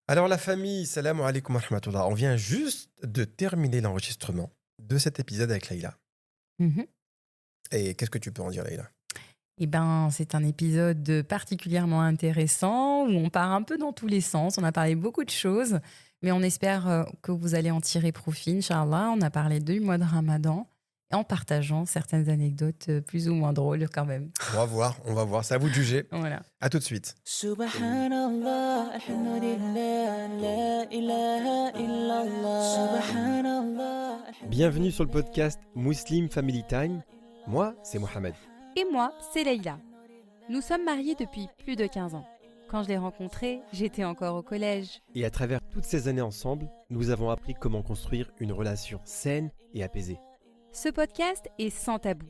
Alors la famille, salam alaikum wa rahmatullah. On vient juste de terminer l'enregistrement de cet épisode avec Leïla. Mmh. Et qu'est-ce que tu peux en dire, Leïla? Et ben, c'est un épisode particulièrement intéressant où on part un peu dans tous les sens. On a parlé beaucoup de choses, mais on espère, que vous allez en tirer profit, inch'Allah. On a parlé du mois de Ramadan en partageant certaines anecdotes, plus ou moins drôles quand même. On va voir, c'est à vous de juger. Voilà. À tout de suite. Subhanallah, alhamdulillah, la ilaha illallah. Subhanallah. Bienvenue sur le podcast Muslim Family Time. Moi, c'est Mohamed. Et moi, c'est Leïla. Nous sommes mariés depuis plus de 15 ans. Quand je l'ai rencontré, j'étais encore au collège. Et à travers toutes ces années ensemble, nous avons appris comment construire une relation saine et apaisée. Ce podcast est sans tabou.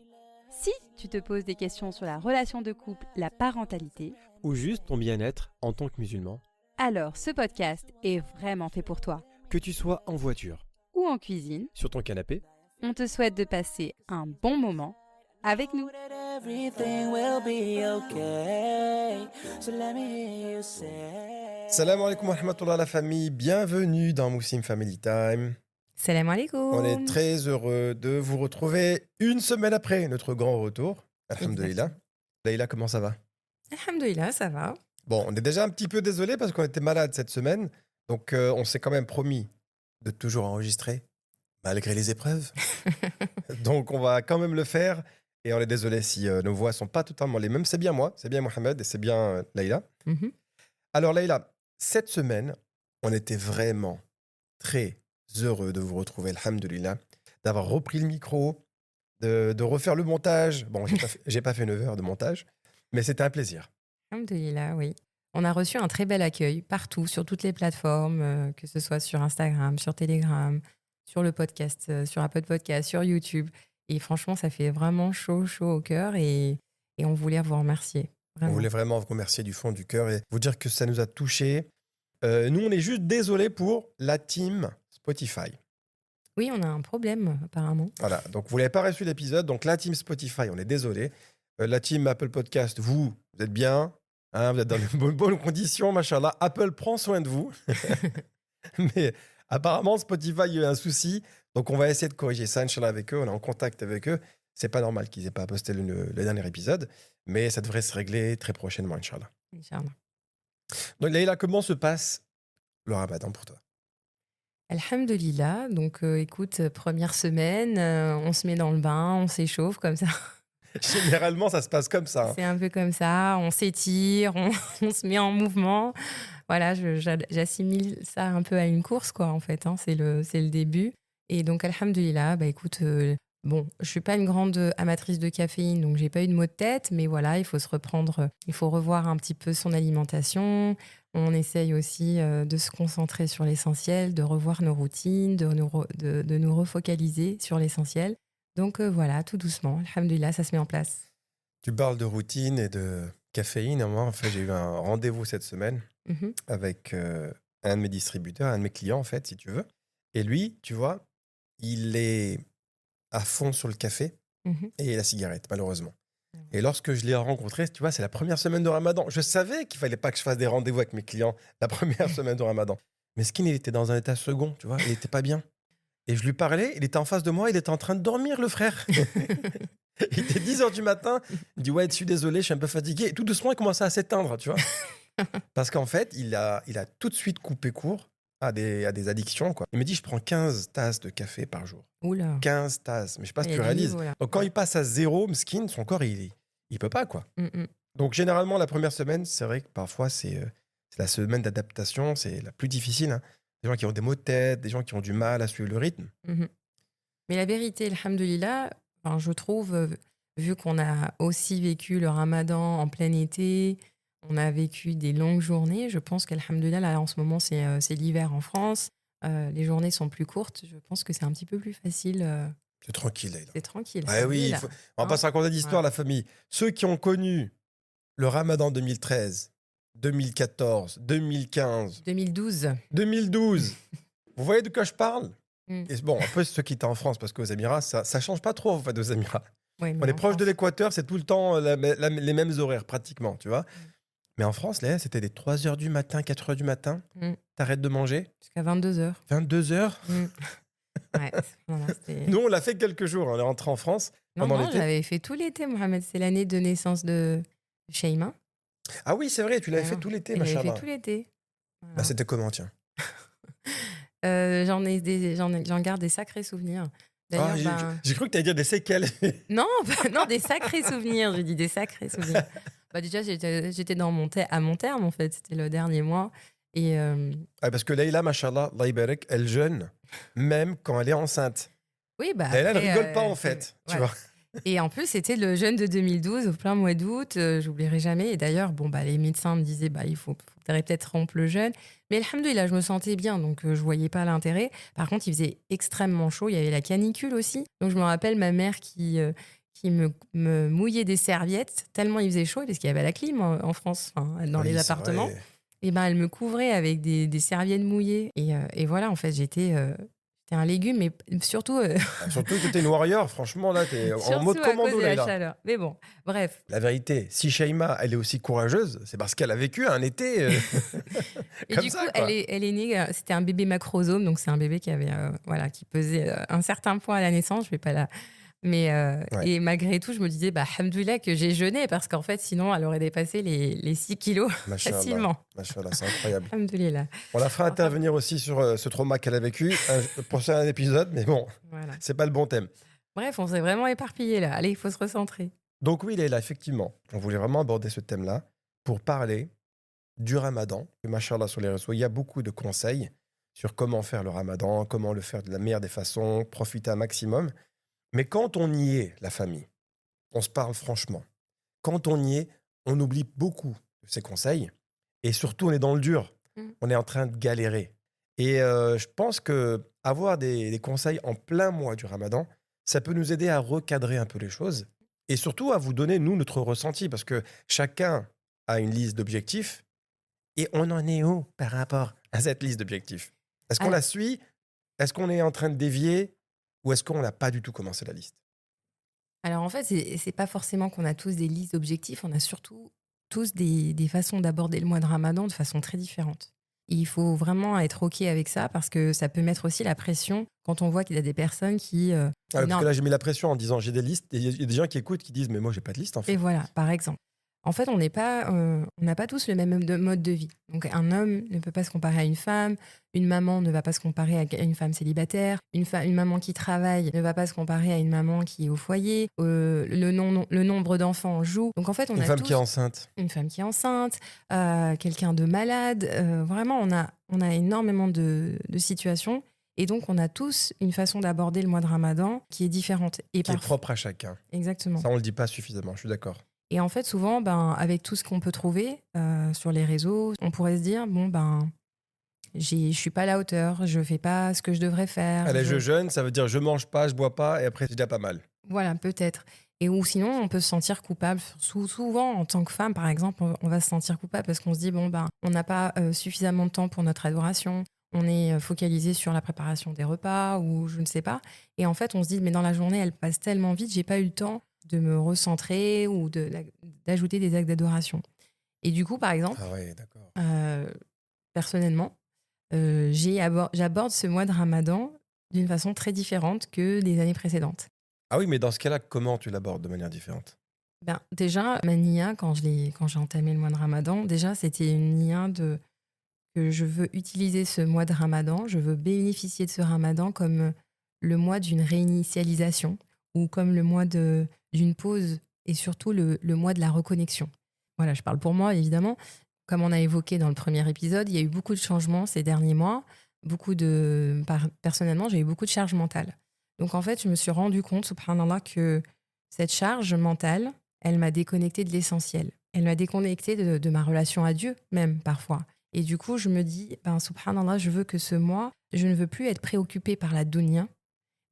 Si tu te poses des questions sur la relation de couple, la parentalité, Ou juste ton bien-être en tant que musulman. alors ce podcast est vraiment fait pour toi. Que tu sois en voiture, Ou en cuisine, sur ton canapé, on te souhaite de passer un bon moment avec nous. That everything will be okay. So let me hear you say. salam alaikum wa rahmatullah la famille. Bienvenue dans Muslim Family Time. Salam alaikum. On est très heureux de vous retrouver une semaine après notre grand retour. Alhamdulillah. Leïla, comment ça va? Alhamdoulilah, ça va. Bon, on est déjà un petit peu désolé parce qu'on était malade cette semaine. Donc, on s'est quand même promis de toujours enregistrer, malgré les épreuves. Donc, on va quand même le faire. Et on est désolé si nos voix sont pas totalement les mêmes. C'est bien moi, c'est bien Mohamed et c'est bien Leïla. Mmh. Alors, Leïla, cette semaine, on était vraiment très heureux de vous retrouver, alhamdulillah, d'avoir repris le micro, de refaire le montage. Bon, j'ai pas fait 9 heures de montage, mais c'était un plaisir. Alhamdoulilah, oui. On a reçu un très bel accueil partout, sur toutes les plateformes, que ce soit sur Instagram, sur Telegram, sur le podcast, sur Apple Podcast, sur YouTube. Et franchement, ça fait vraiment chaud, chaud au cœur et on voulait vous remercier. On Vraiment. voulait vraiment vous remercier du fond du cœur et vous dire que ça nous a touchés. Nous, on est juste désolés pour la team Spotify. Oui, on a un problème, apparemment. Voilà, donc vous n'avez pas reçu l'épisode, donc la team Spotify, on est désolé. La team Apple Podcast, vous êtes bien, hein, vous êtes dans de bonnes conditions, machallah. Apple prend soin de vous. Mais apparemment, Spotify, il y a eu un souci, donc on va essayer de corriger ça, Inch'Allah, avec eux, on est en contact avec eux. C'est pas normal qu'ils aient pas posté le dernier épisode, mais ça devrait se régler très prochainement, Inch'Allah. Inch'Allah. Donc Leïla, comment se passe le ramadan pour toi? Alhamdulillah. Donc, écoute, première semaine, on se met dans le bain, on s'échauffe comme ça. Généralement, ça se passe comme ça, hein. C'est un peu comme ça, on s'étire, on se met en mouvement. Voilà, j'assimile ça un peu à une course, quoi, en fait, hein. C'est le début. Et donc, alhamdulillah, bah écoute, bon, je suis pas une grande amatrice de caféine, donc j'ai pas eu de maux de tête, mais voilà, il faut se reprendre, il faut revoir un petit peu son alimentation. On essaye aussi de se concentrer sur l'essentiel, de revoir nos routines, de nous refocaliser sur l'essentiel. Donc voilà, tout doucement, alhamdulillah, ça se met en place. Tu parles de routine et de caféine. Et moi, en fait, j'ai eu un rendez-vous cette semaine Mhm. avec un de mes distributeurs, un de mes clients, en fait, si tu veux. Et lui, tu vois, il est à fond sur le café Mhm. et la cigarette, malheureusement. Et lorsque je l'ai rencontré, tu vois, c'est la première semaine de Ramadan. Je savais qu'il fallait pas que je fasse des rendez-vous avec mes clients la première semaine de Ramadan. Mais Skin, il était dans un état second, tu vois, il était pas bien. Et je lui parlais, il était en face de moi, il était en train de dormir, le frère. Il était 10h du matin, il dit ouais, je suis désolé, je suis un peu fatigué. Et tout doucement, il commençait à s'éteindre, tu vois. Parce qu'en fait, il a tout de suite coupé court à des addictions, quoi. Il me dit, je prends 15 tasses de café par jour. Oula. 15 tasses. Mais je sais pas si Il y tu a du réalises. niveau, là. Donc quand il passe à zéro, Skin, son corps, il peut pas, quoi. Mm, mm. Donc généralement, la première semaine, c'est vrai que parfois, c'est la semaine d'adaptation, c'est la plus difficile, hein. Des gens qui ont des maux de tête, des gens qui ont du mal à suivre le rythme. Mhm. Mais la vérité, alhamdoulilah, enfin, je trouve, vu qu'on a aussi vécu le ramadan en plein été, on a vécu des longues journées, je pense qu'alhamdoulilah, là, en ce moment, c'est l'hiver en France, les journées sont plus courtes, je pense que c'est un petit peu plus facile, C'est tranquille, là. c'est tranquille. Ouais, oui, là. on va pas se raconter d'histoire, la famille. Ceux qui ont connu le Ramadan 2013, 2014, 2015, 2012. 2012, vous voyez de quoi je parle? Mm. Et bon, un peu ceux qui étaient en France, parce qu'aux Émirats, ça change pas trop, en fait, aux Émirats. Ouais, On mais est en proche de France. l'équateur, c'est tout le temps les mêmes horaires, pratiquement, tu vois. Mais en France, là, c'était des 3 heures du matin, 4 heures du matin. Mm. T'arrêtes de manger. Jusqu'à 22h. 22 heures. Ouais, non, non, c'était- Nous, on l'a fait quelques jours. On est rentré en France non, pendant non, l'été. j'avais fait tout l'été, Mohamed. C'est l'année de naissance de Sheima. Ah oui, c'est vrai, tu l'avais Ah fait non, tout l'été, je l'avais machallah. fait tout l'été. Voilà. Bah, c'était comment, tiens? J'en garde des sacrés souvenirs. D'ailleurs, Ah, ben, j'ai cru que t'allais dire des séquelles. non, non, des sacrés souvenirs. J'ai dit des sacrés souvenirs. Bah, déjà, j'étais à mon terme, en fait. C'était le dernier mois. Et Ah, parce que Leïla, machallah, Allah Ibarak, elle jeûne, même quand elle est enceinte. oui, bah. Leïla, elle après, rigole pas, en fait. Tu voilà. vois. Et en plus, c'était le jeûne de 2012, au plein mois d'août. J'oublierai jamais. Et d'ailleurs, bon, bah, les médecins me disaient, bah, il faudrait peut-être rompre le jeûne. Mais alhamdoulilah, je me sentais bien, donc je voyais pas l'intérêt. Par contre, il faisait extrêmement chaud. Il y avait la canicule aussi. Donc, je me rappelle ma mère qui me mouillait des serviettes tellement il faisait chaud, parce qu'il y avait la clim en France, enfin, dans Oui, les c'est appartements. vrai. Et ben, elle me couvrait avec des serviettes mouillées. Et voilà, en fait, j'étais un légume, mais surtout, Ah, surtout que t'es une warrior, franchement, là, t'es en surtout mode à cause commando, de la Leïla. chaleur. Mais bon, bref. La vérité, si Shaima, elle est aussi courageuse, c'est parce qu'elle a vécu un été Et comme du ça, coup, quoi. elle est née, c'était un bébé macrosome, donc c'est un bébé qui avait, voilà, qui pesait un certain poids à la naissance. Je vais pas la. Mais Ouais. et malgré tout, je me disais, bah, alhamdoulilah que j'ai jeûné, parce qu'en fait, sinon, elle aurait dépassé les 6 kilos Machallah, facilement. machallah, c'est incroyable. Alhamdoulilah. On la fera Enfin, intervenir aussi sur ce trauma qu'elle a vécu, un prochain épisode, mais bon, voilà. c'est pas le bon thème. Bref, on s'est vraiment éparpillé là. Allez, il faut se recentrer. Donc oui, Leïla, effectivement, on voulait vraiment aborder ce thème-là pour parler du ramadan. Et machallah, sur les réseaux, il y a beaucoup de conseils sur comment faire le ramadan, comment le faire de la meilleure des façons, profiter un maximum. Mais quand on y est, la famille, on se parle franchement. Quand on y est, on oublie beaucoup de ces conseils. Et surtout, on est dans le dur. Mm. On est en train de galérer. Et je pense que avoir des conseils en plein mois du ramadan, ça peut nous aider à recadrer un peu les choses. Et surtout à vous donner, nous, notre ressenti. Parce que chacun a une liste d'objectifs. Et on en est où par rapport à cette liste d'objectifs? Est-ce qu'on Alors- la suit? Est-ce qu'on est en train de dévier? Ou est-ce qu'on n'a pas du tout commencé la liste? Alors en fait, c'est pas forcément qu'on a tous des listes d'objectifs, on a surtout tous des façons d'aborder le mois de Ramadan de façon très différente. Il faut vraiment être OK avec ça, parce que ça peut mettre aussi la pression quand on voit qu'il y a des personnes qui. Ah, parce non, que là, j'ai mis la pression en disant j'ai des listes. Et il y a des gens qui écoutent qui disent mais moi, j'ai pas de liste en et fait. voilà, par exemple. En fait, on n'a pas tous le même mode de vie. Donc, un homme ne peut pas se comparer à une femme, une maman ne va pas se comparer à une femme célibataire, une maman qui travaille ne va pas se comparer à une maman qui est au foyer, le nombre d'enfants joue. Donc, en fait, on Une a femme tous qui est enceinte. une femme qui est enceinte, quelqu'un de malade. Vraiment, on a énormément de situations. Et donc, on a tous une façon d'aborder le mois de Ramadan qui est différente. Et Qui est propre à chacun. Exactement. Ça, on le dit pas suffisamment, je suis d'accord. Et en fait, souvent, avec tout ce qu'on peut trouver sur les réseaux, on pourrait se dire, bon, je suis pas à la hauteur, je fais pas ce que je devrais faire. Allez, je jeûne, ça veut dire je mange pas, je bois pas, et après, c'est déjà pas mal. Voilà, peut-être. Et ou sinon, on peut se sentir coupable. Souvent, en tant que femme, par exemple, on va se sentir coupable parce qu'on se dit, bon, on n'a pas suffisamment de temps pour notre adoration. On est focalisé sur la préparation des repas ou je ne sais pas. Et en fait, on se dit, mais dans la journée, elle passe tellement vite, j'ai pas eu le temps de me recentrer ou d'ajouter des actes d'adoration. Et du coup, par exemple, Ah ouais, d'accord. personnellement, j'aborde ce mois de Ramadan d'une façon très différente que les années précédentes. Ah oui, mais dans ce cas-là, comment tu l'abordes de manière différente? Déjà, ma niya, quand j'ai entamé le mois de Ramadan, déjà, c'était une niya que je veux utiliser ce mois de Ramadan, je veux bénéficier de ce Ramadan comme le mois d'une réinitialisation ou comme le mois d'une pause et surtout le mois de la reconnexion. Voilà, je parle pour moi, évidemment. Comme on a évoqué dans le premier épisode, il y a eu beaucoup de changements ces derniers mois. Personnellement, j'ai eu beaucoup de charge mentale. Donc en fait, je me suis rendu compte, subhanallah, que cette charge mentale, elle m'a déconnectée de l'essentiel. Elle m'a déconnectée de ma relation à Dieu, même parfois. Et du coup, je me dis, subhanallah, je veux que ce mois, je ne veux plus être préoccupée par la dunya,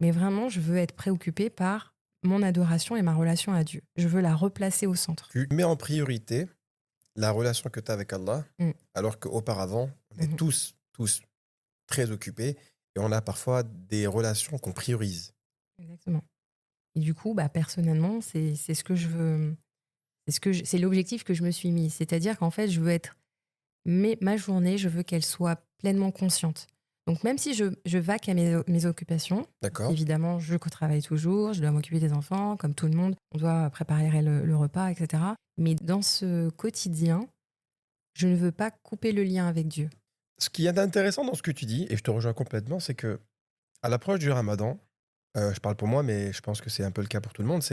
mais vraiment, je veux être préoccupée par mon adoration et ma relation à Dieu. Je veux la replacer au centre. Tu mets en priorité la relation que tu as avec Allah, alors qu'auparavant, on est tous très occupés et on a parfois des relations qu'on priorise. Exactement. Et du coup, personnellement, c'est ce que je veux. C'est l'objectif que je me suis mis. C'est-à-dire qu'en fait, je veux être ma journée, je veux qu'elle soit pleinement consciente. Donc même si je vaque à mes occupations, D'accord. évidemment, je travaille toujours, je dois m'occuper des enfants, comme tout le monde, on doit préparer le repas, etc. Mais dans ce quotidien, je ne veux pas couper le lien avec Dieu. Ce qui est intéressant dans ce que tu dis, et je te rejoins complètement, c'est que à l'approche du Ramadan, je parle pour moi, mais je pense que c'est un peu le cas pour tout le monde,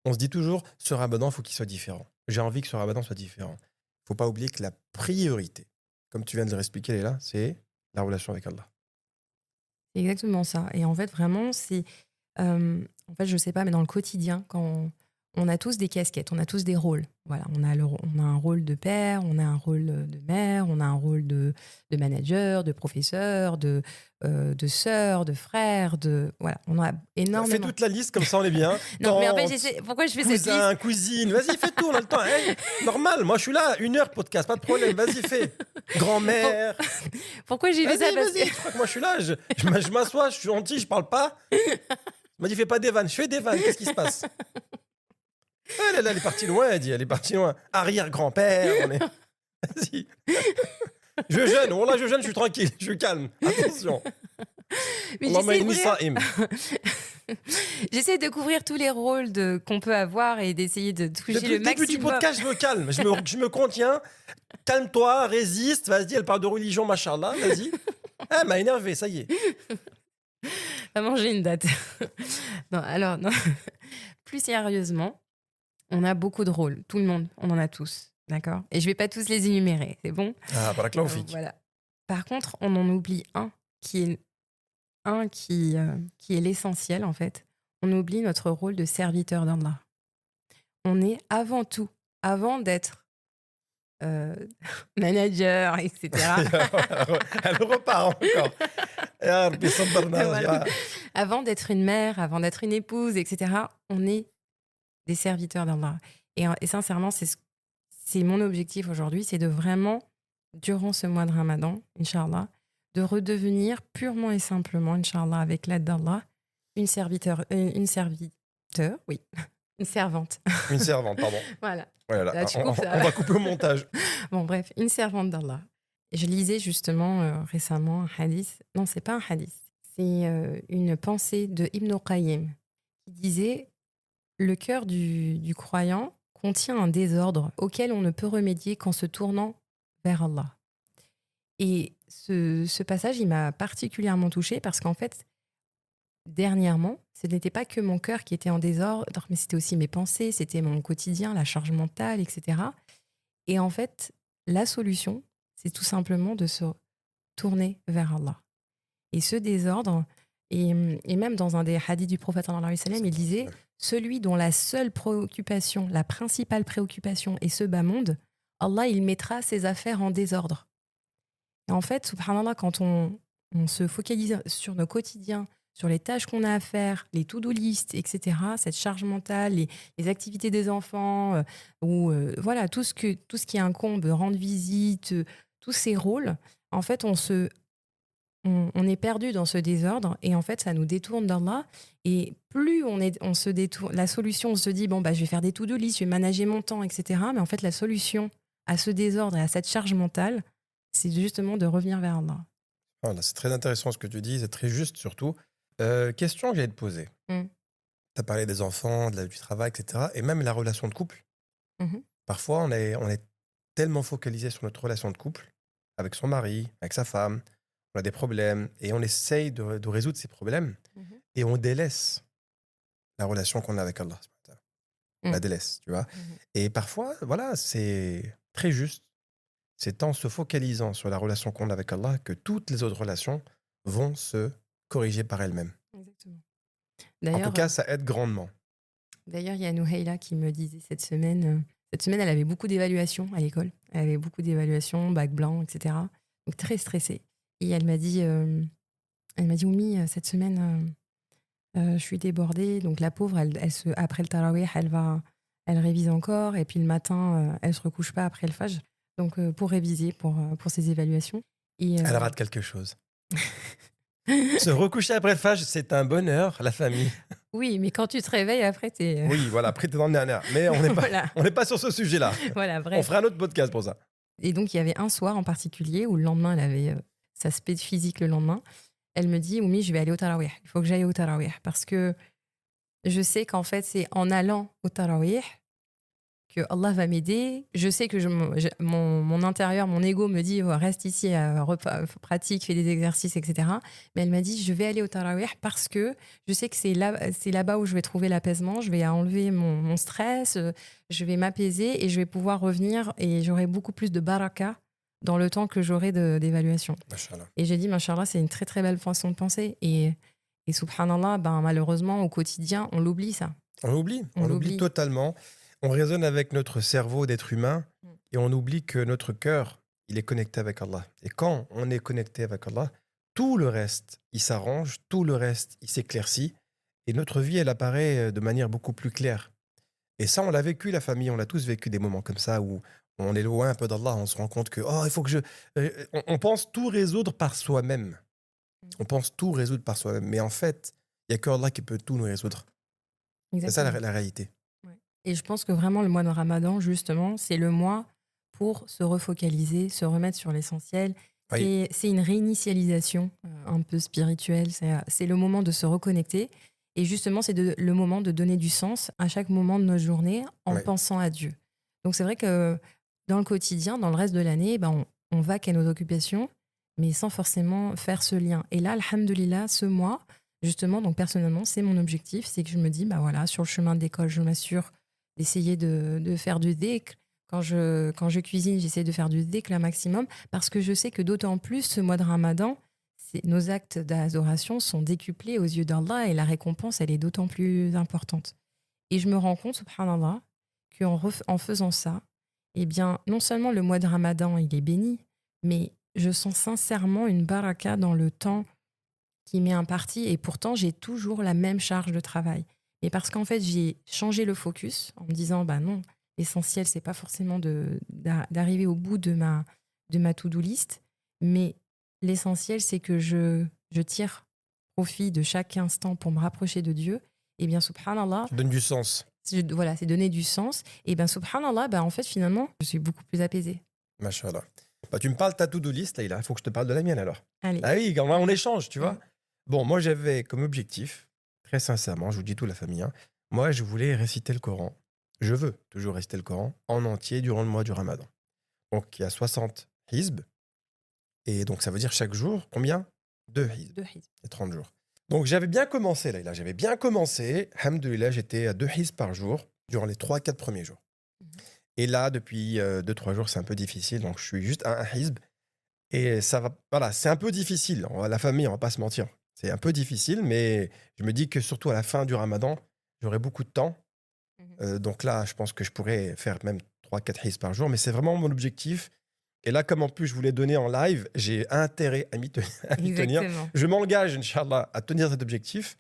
on se dit toujours, ce Ramadan, il faut qu'il soit différent. J'ai envie que ce Ramadan soit différent. Il ne faut pas oublier que la priorité, comme tu viens de le expliquer, Léla, c'est la relation avec Allah. C'est exactement ça. Et en fait, vraiment, en fait, je sais pas, mais dans le quotidien, quand on a tous des casquettes, on a tous des rôles. Voilà, on a un rôle de père, on a un rôle de mère, on a un rôle de manager, de professeur, de sœur, de frère, voilà, on a Fais énormément. toute la liste, comme ça on est bien. Non, mais en fait, Tante, pourquoi je fais cette liste? cousin, cousine, vas-y, fais tout, on a le temps. Hey, normal, moi je suis là, 1 heure podcast, pas de problème, vas-y, fais. Grand-mère. Pourquoi j'ai fait ça? Vas-y, tu crois que moi je suis là, je m'assois, je suis gentil, je parle pas. Il m'a dit, fais pas des vannes, je fais des vannes, qu'est-ce qui se passe? Elle est partie loin, elle dit, elle est partie loin. Arrière-grand-père, Vas-y. Je jeûne, je suis tranquille, je suis calme. Attention. Mais j'essaie de couvrir tous les rôles qu'on peut avoir et d'essayer de toucher Depuis le le début du maximum. podcast, je me calme, je me contiens. Calme-toi, résiste, vas-y, elle parle de religion, machallah, vas-y. Elle m'a énervé, ça y est. Va manger une date. Non, alors, non. Plus sérieusement, on a beaucoup de rôles. Tout le monde, on en a tous. D'accord? Et je vais pas tous les énumérer, c'est bon? Ah, barakallahu fik. Voilà. Par contre, on en oublie un qui est l'essentiel, en fait. On oublie notre rôle de serviteur d'Allah. On est avant tout, avant d'être manager, etc. Elle repart encore. Ya Rabbi, sabbarna, Voilà. ya. Avant d'être une mère, avant d'être une épouse, etc., on est des serviteurs d'Allah. Et sincèrement, c'est mon objectif aujourd'hui, c'est de vraiment, durant ce mois de Ramadan, Inch'Allah, de redevenir purement et simplement, Inch'Allah, avec l'aide d'Allah, une serviteur, oui, une servante. Une servante, pardon. Voilà. Voilà, Là, tu on coupes ça. va couper au montage. Bon, bref, une servante d'Allah. Et je lisais justement récemment un hadith. Non, c'est pas un hadith. C'est une pensée de Ibn Qayyim qui disait « Le cœur du croyant contient un désordre auquel on ne peut remédier qu'en se tournant vers Allah. » Et ce passage, il m'a particulièrement touchée parce qu'en fait, dernièrement, ce n'était pas que mon cœur qui était en désordre, mais c'était aussi mes pensées, c'était mon quotidien, la charge mentale, etc. Et en fait, la solution, c'est tout simplement de se tourner vers Allah. Et ce désordre, et même dans un des hadiths du prophète, il disait « Celui dont la seule préoccupation, la principale préoccupation est ce bas monde, Allah, il mettra ses affaires en désordre. » Et en fait, subhanallah, quand on se focalise sur nos quotidiens, sur les tâches qu'on a à faire, les to-do list, etc., cette charge mentale, les activités des enfants, voilà, tout ce qui incombe, rendre visite, tous ces rôles, en fait, on est perdu dans ce désordre et en fait, ça nous détourne d'Allah. Et plus on se détourne, la solution, on se dit, bon, bah, je vais faire des to-do list, je vais manager mon temps, etc. Mais en fait, la solution à ce désordre et à cette charge mentale, c'est justement de revenir vers Allah. Voilà, c'est très intéressant ce que tu dis, c'est très juste surtout. Question que j'allais te poser. Tu as parlé des enfants, du travail, etc. Et même la relation de couple. Parfois, on est tellement focalisé sur notre relation de couple, avec son mari, avec sa femme, on a des problèmes, et on essaye de résoudre ces problèmes, et on délaisse la relation qu'on a avec Allah. On la délaisse, tu vois. Et parfois, voilà, c'est très juste. C'est en se focalisant sur la relation qu'on a avec Allah que toutes les autres relations vont se corriger par elles-mêmes. Exactement. En tout cas, ça aide grandement. D'ailleurs, il y a Nouheila qui me disait cette semaine, elle avait beaucoup d'évaluations à l'école. Elle avait beaucoup d'évaluations, bac blanc, etc. Donc très stressée. Et elle m'a dit, Oumi, cette semaine, je suis débordée. Donc la pauvre, après le tarawih, elle révise encore. Et puis le matin, elle se recouche pas après le fajr. Donc pour réviser, pour ses évaluations. Et, elle rate quelque chose. Se recoucher après le fajr, c'est un bonheur, la famille. Oui, mais quand tu te réveilles, après, t'es. Oui, voilà, après, t'es dans le nana. Mais on n'est pas, Voilà, on n'est pas sur ce sujet-là. voilà, On bref. fera un autre podcast pour ça. Et donc, il y avait un soir en particulier où le lendemain, elle avait sa spé physique le lendemain. Elle me dit, Oumi, je vais aller au tarawih. Il faut que j'aille au tarawih. Parce que je sais qu'en fait, c'est en allant au tarawih que Allah va m'aider. Je sais que mon intérieur, mon ego me dit, oh, reste ici, pratique, fais des exercices, etc. Mais elle m'a dit, je vais aller au tarawih parce que je sais que c'est là-bas où je vais trouver l'apaisement, je vais enlever mon stress, je vais m'apaiser et je vais pouvoir revenir et j'aurai beaucoup plus de baraka dans le temps que j'aurai d'évaluation. Machallah. Et j'ai dit, Machallah, c'est une très très belle façon de penser. Et subhanallah, ben, malheureusement, au quotidien, on l'oublie ça. On l'oublie. On On l'oublie l'oublie. totalement. On raisonne avec notre cerveau d'être humain Mm. et on oublie que notre cœur, il est connecté avec Allah. Et quand on est connecté avec Allah, tout le reste, il s'arrange, tout le reste, il s'éclaircit. Et notre vie, elle apparaît de manière beaucoup plus claire. Et ça, on l'a vécu, la famille, on l'a tous vécu des moments comme ça où on est loin un peu d'Allah, on se rend compte que, oh, il faut que je... on pense tout résoudre par soi-même. On pense tout résoudre par soi-même. Mais en fait, il n'y a que Allah qui peut tout nous résoudre. C'est ça Exactement. la réalité. Et je pense que vraiment, le mois de Ramadan, justement, c'est le mois pour se refocaliser, se remettre sur l'essentiel. Oui. C'est une réinitialisation un peu spirituelle. C'est le moment de se reconnecter. Et justement, c'est le moment de donner du sens à chaque moment de notre journée en Ouais. pensant à Dieu. Donc c'est vrai que dans le quotidien, dans le reste de l'année, ben, on va qu'à nos occupations, mais sans forcément faire ce lien. Et là, alhamdoulilah, ce mois, justement, donc personnellement, c'est mon objectif, c'est que je me dis, bah voilà, sur le chemin de l'école, je m'assure d'essayer de faire du dhikr. Quand je cuisine, j'essaie de faire du dhikr un maximum, parce que je sais que d'autant plus, ce mois de Ramadan, nos actes d'adoration sont décuplés aux yeux d'Allah et la récompense, elle est d'autant plus importante. Et je me rends compte, subhanallah, en faisant ça, eh bien, non seulement le mois de Ramadan, il est béni, mais je sens sincèrement une baraka dans le temps qui m'est imparti. Et pourtant, j'ai toujours la même charge de travail. Mais parce qu'en fait, j'ai changé le focus en me disant, bah non, l'essentiel, c'est pas forcément d'arriver au bout de ma to-do list, mais l'essentiel, c'est que je tire profit de chaque instant pour me rapprocher de Dieu. Et bien, subhanallah, Ça donne du sens. voilà, c'est donner du sens. Et bien, subhanallah, en fait, finalement, je suis beaucoup plus apaisée. Machallah. Bah, tu me parles de ta to-do list, là, il faut que je te parle de la mienne alors. Allez. Ah oui, on échange, tu vois. Mm. Bon, moi, j'avais comme objectif, très sincèrement, je vous dis tout la famille, hein, moi, je voulais réciter le Coran. Je veux toujours réciter le Coran en entier durant le mois du Ramadan. Donc, il y a 60 hizb. Et donc, ça veut dire chaque jour, combien 2 hizb. 2 hizb. Et 30 jours. Donc, j'avais bien commencé, là. J'avais bien commencé. Alhamdoulilah, j'étais à 2 hizb par jour durant les 3-4 premiers jours. Et là, depuis 2-3 jours, c'est un peu difficile. Donc, je suis juste à un hizb. Et ça va. Voilà, c'est un peu difficile. La famille, on va pas se mentir. C'est un peu difficile, mais je me dis que surtout à la fin du Ramadan, j'aurai beaucoup de temps. Donc là, je pense que je pourrais faire même 3-4 hizb par jour. Mais c'est vraiment mon objectif. Et là, comme en plus, je voulais donner en live, j'ai intérêt à m'y tenir. Exactement. Je m'engage, Inch'Allah, à tenir cet objectif.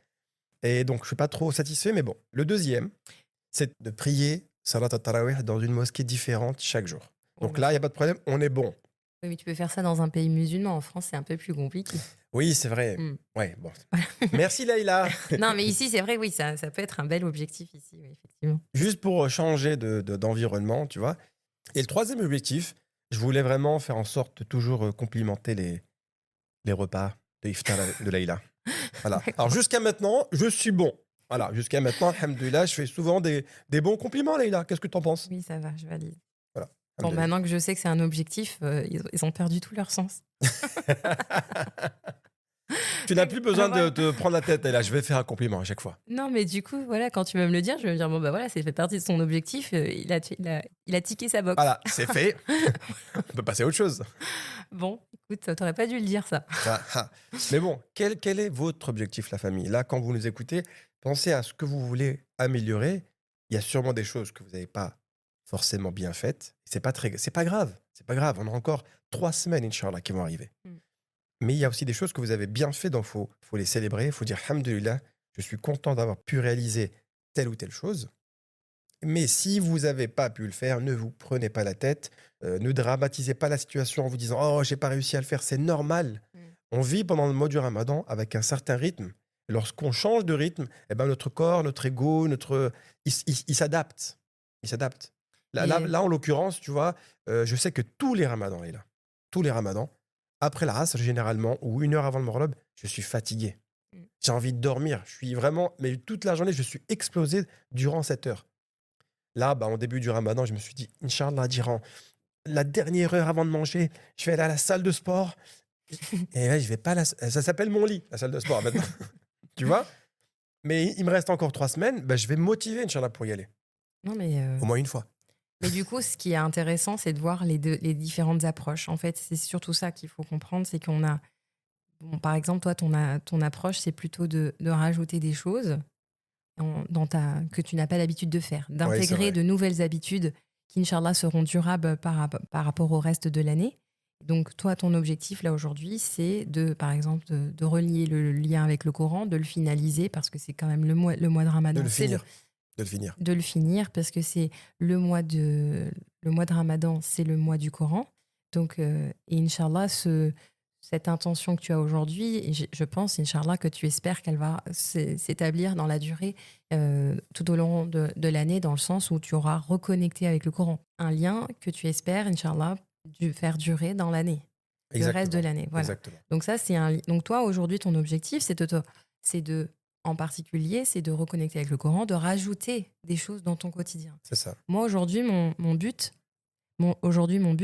Et donc, je suis pas trop satisfait. Mais bon, le deuxième, c'est de prier Salat al-Tarawih dans une mosquée différente chaque jour. Donc là, il n'y a pas de problème, on est bon. Oui, mais tu peux faire ça dans un pays musulman. En France, c'est un peu plus compliqué. Oui, c'est vrai. Mm. Ouais, bon. Merci Leïla. Non, mais ici, c'est vrai, oui, ça peut être un bel objectif ici, oui, effectivement. Juste pour changer d'environnement, tu vois. Et le troisième objectif, je voulais vraiment faire en sorte de toujours complimenter les repas de iftar de Leïla. Voilà. Alors jusqu'à maintenant, je suis bon. Voilà, jusqu'à maintenant, alhamdoulilah, je fais souvent des bons compliments, Leïla. Qu'est-ce que tu en penses? Oui, ça va, je valide. Voilà. Bon, maintenant que je sais que c'est un objectif, ils ont perdu tout leur sens. Tu n'as plus besoin Voilà. de te prendre la tête, Leïla. Je vais faire un compliment à chaque fois. Non, mais du coup, voilà, quand tu vas me le dire, je vais me dire, bon, bah voilà, c'est fait partie de son objectif, il a tiqué sa box. Voilà, c'est fait. On peut passer à autre chose. Bon, écoute, t'aurais pas dû le dire, ça. Mais bon, quel est votre objectif, la famille? Là, quand vous nous écoutez, pensez à ce que vous voulez améliorer. Il y a sûrement des choses que vous n'avez pas forcément bien faites. C'est pas grave. C'est pas grave. On a encore 3 semaines, Inch'Allah, qui vont arriver. Mais il y a aussi des choses que vous avez bien fait, donc faut les célébrer. Il faut dire, alhamdoulilah, je suis content d'avoir pu réaliser telle ou telle chose. Mais si vous n'avez pas pu le faire, ne vous prenez pas la tête. Ne dramatisez pas la situation en vous disant « Oh, j'ai pas réussi à le faire, c'est normal. On vit pendant le mois du Ramadan avec un certain rythme. lorsqu'on change de rythme, eh ben, notre corps, notre ego, il s'adapte. Il s'adapte. Là, en l'occurrence, tu vois, je sais que tous les ramadans, là, tous les ramadans, après la race, généralement, ou 1 heure avant le Maghreb, je suis fatigué. J'ai envie de dormir. Je suis vraiment, mais toute la journée, je suis explosé durant 7 heures. Là, au début du ramadan, je me suis dit, Inch'Allah, durant la dernière heure avant de manger, je vais aller à la salle de sport. Et là, je vais pas ça s'appelle mon lit, la salle de sport maintenant. Tu vois? Mais il me reste encore 3 semaines, je vais me motiver, Inch'Allah, pour y aller. Non, mais Au moins une fois. mais du coup, ce qui est intéressant, c'est de voir les différentes approches. En fait, c'est surtout ça qu'il faut comprendre, c'est qu'on a, bon, par exemple, toi, ton approche, c'est plutôt de rajouter des choses que tu n'as pas l'habitude de faire, Oui, c'est d'intégrer vrai. de nouvelles habitudes qui, Inch'Allah, seront durables par rapport au reste de l'année. Donc, toi, ton objectif, là, aujourd'hui, c'est par exemple, de relier le lien avec le Coran, de le finaliser, parce que c'est quand même le mois de De Ramadan. le C'est finir. De le finir. de le finir, parce que c'est le mois de Ramadan, c'est le mois du Coran. Donc, et Inch'Allah, cette intention que tu as aujourd'hui, et je pense, Inch'Allah, que tu espères qu'elle va s'établir dans la durée tout au long de l'année, dans le sens où tu auras reconnecté avec le Coran. Un lien que tu espères, Inch'Allah, faire durer dans l'année, le reste de Exactement. l'année. Voilà. Exactement. Donc ça, donc toi, aujourd'hui, ton objectif, en particulier, c'est de reconnecter avec le Coran, de rajouter des choses dans ton quotidien. C'est ça. Moi, aujourd'hui, mon but,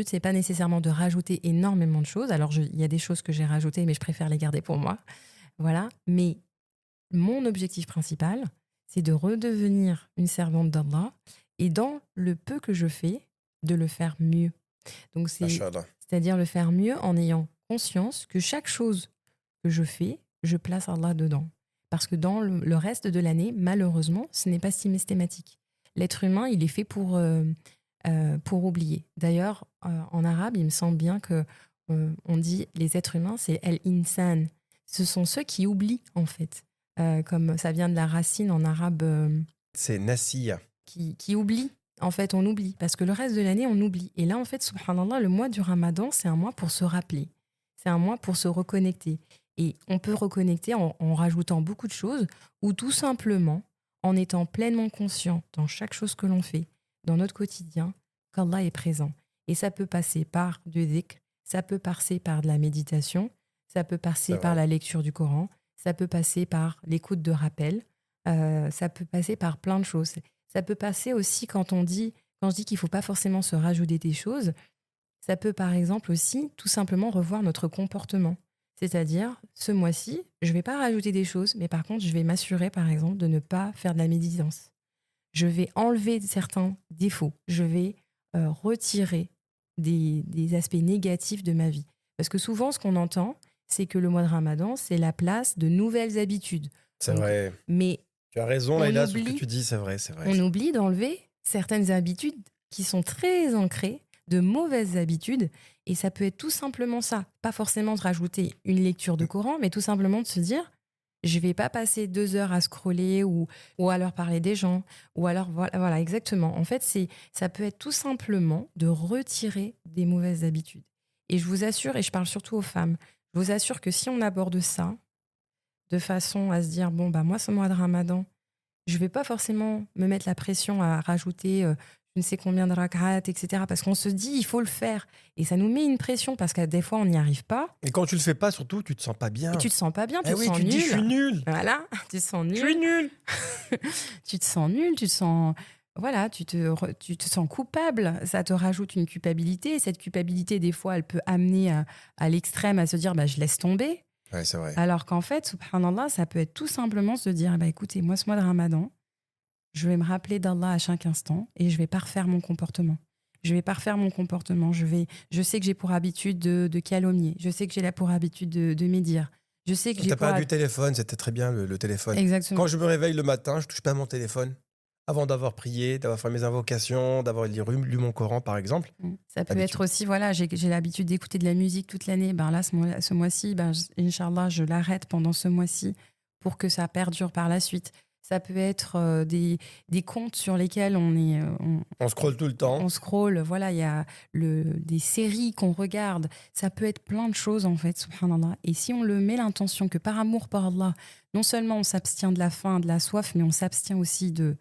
c'est pas nécessairement de rajouter énormément de choses. Alors, il y a des choses que j'ai rajoutées, mais je préfère les garder pour moi. Voilà. Mais mon objectif principal, c'est de redevenir une servante d'Allah et dans le peu que je fais, de le faire mieux. Donc, Masha'Allah. c'est-à-dire le faire mieux en ayant conscience que chaque chose que je fais, je place Allah dedans. Parce que dans le reste de l'année, malheureusement, ce n'est pas si systématique. L'être humain, il est fait pour oublier. D'ailleurs, en arabe, il me semble bien que on dit les êtres humains, c'est el-insan. Ce sont ceux qui oublient, en fait. Comme ça vient de la racine en arabe C'est Nasiya. qui oublie. En fait, on oublie. Parce que le reste de l'année, on oublie. Et là, en fait, subhanallah, le mois du Ramadan, c'est un mois pour se rappeler. C'est un mois pour se reconnecter. Et on peut reconnecter en rajoutant beaucoup de choses ou tout simplement en étant pleinement conscient dans chaque chose que l'on fait, dans notre quotidien, qu'Allah est présent. Et ça peut passer par du dhikr, ça peut passer par de la méditation, ça peut passer C'est par vrai. la lecture du Coran, ça peut passer par l'écoute de rappel, ça peut passer par plein de choses. Ça peut passer aussi quand je dis qu'il ne faut pas forcément se rajouter des choses, ça peut par exemple aussi tout simplement revoir notre comportement. C'est-à-dire, ce mois-ci, je ne vais pas rajouter des choses, mais par contre, je vais m'assurer par exemple de ne pas faire de la médisance. Je vais enlever certains défauts. Je vais retirer des aspects négatifs de ma vie. Parce que souvent, ce qu'on entend, c'est que le mois de Ramadan, c'est la place de nouvelles habitudes. C'est Donc, vrai. Mais Tu as raison, on Laïla, sur ce que oublie- tu dis. C'est vrai, c'est vrai. on oublie d'enlever certaines habitudes qui sont très ancrées, de mauvaises habitudes. Et ça peut être tout simplement ça. Pas forcément de rajouter une lecture de Coran, mais tout simplement de se dire, je vais pas passer 2 heures à scroller ou à leur parler des gens. Ou alors, voilà, exactement. En fait, ça peut être tout simplement de retirer des mauvaises habitudes. Et je vous assure, et je parle surtout aux femmes, je vous assure que si on aborde ça de façon à se dire, bon, moi, ce mois de Ramadan, je vais pas forcément me mettre la pression à rajouter je ne sais combien de rak'at, etc. Parce qu'on se dit, il faut le faire. Et ça nous met une pression parce que des fois, on n'y arrive pas. Et quand tu le fais pas, surtout, tu te sens pas bien. Et tu te sens pas bien, tu Eh te oui, sens tu te nul. dis, je suis nul. Voilà, tu te sens Je suis nul. nul. Tu te sens nul, tu te sens... Voilà, tu te sens coupable. Ça te rajoute une culpabilité. Et cette culpabilité, des fois, elle peut amener à l'extrême à se dire, je laisse tomber. Ouais, c'est vrai. Alors qu'en fait, subhanallah, ça peut être tout simplement se dire, écoutez, moi, ce mois de Ramadan, je vais me rappeler d'Allah à chaque instant et je vais pas refaire mon comportement. Je vais pas refaire mon comportement. Je sais que j'ai pour habitude de calomnier. Je sais que j'ai là pour habitude de médire. Je sais que j'ai T'as pour pas du téléphone, c'était très bien le téléphone. Exactement. Quand je me réveille le matin, je touche pas à mon téléphone. Avant d'avoir prié, d'avoir fait mes invocations, d'avoir lu mon Coran, par exemple. Ça peut Habitude. être aussi, voilà, j'ai l'habitude d'écouter de la musique toute l'année. Là, ce mois-ci, Inch'Allah, je l'arrête pendant ce mois-ci pour que ça perdure par la suite. Ça peut être des comptes sur lesquels On scrolle tout le temps. on scrolle. Voilà, il y a des séries qu'on regarde. Ça peut être plein de choses, en fait, subhanallah. Et si on le met l'intention que par amour pour Allah, non seulement on s'abstient de la faim, de la soif, mais on s'abstient aussi de